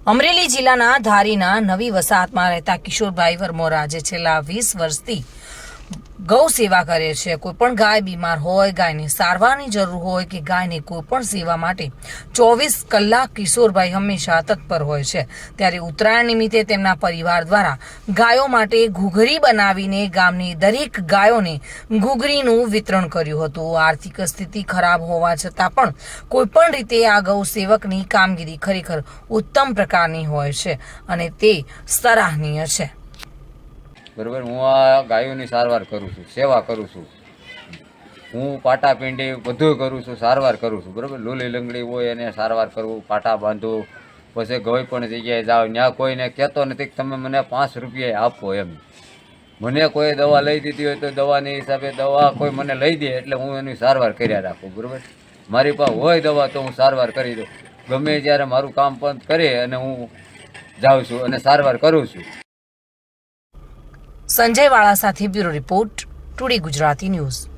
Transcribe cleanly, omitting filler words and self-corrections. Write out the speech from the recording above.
અમરેલી જિલ્લાના ધારીના નવી વસાહતમાં રહેતા કિશોરભાઈ વરમોર આજે છેલ્લા 20 વર્ષથી ગૌ સેવા કરે છે। કોઈપણ ગાય બીમાર હોય, ગાયની સારવારની જરૂર હોય કે ગાયની કોઈપણ સેવા માટે 24 કલાક કિશોરભાઈ હંમેશા તત્પર હોય છે। ત્યારે ઉત્તરાયણ નિમિત્તે તેમના પરિવાર દ્વારા ગાયો માટે ઘૂઘરી બનાવીને ગામની દરેક ગાયોને ઘૂઘરીનું વિતરણ કર્યું હતું। આર્થિક સ્થિતિ ખરાબ હોવા છતાં પણ કોઈપણ રીતે આ ગૌ સેવકની કામગીરી ખરેખર ઉત્તમ પ્રકારની હોય છે અને તે સરાહનીય છે। બરાબર, હું આ ગાયોની સારવાર કરું છું, સેવા કરું છું, હું પાટા પીંડી બધું કરું છું, સારવાર કરું છું। બરાબર, લૂલી લંગડી હોય એને સારવાર કરવું, પાટા બાંધવું, પછી કોઈ પણ જગ્યાએ જાઓ ત્યાં કોઈને કહેતો નથી કે તમે મને 5 રૂપિયા આપો એમ। મને કોઈ દવા લઈ દીધી હોય તો દવાની હિસાબે દવા કોઈ મને લઈ દે એટલે હું એની સારવાર કર્યા રાખું। બરાબર, મારી પાસે હોય દવા તો હું સારવાર કરી દઉં। ગમે જ્યારે મારું કામ બંધ કરે અને હું જાઉં છું અને સારવાર કરું છું। સંજય વાળા સાથે bureau report, today Gujarati news.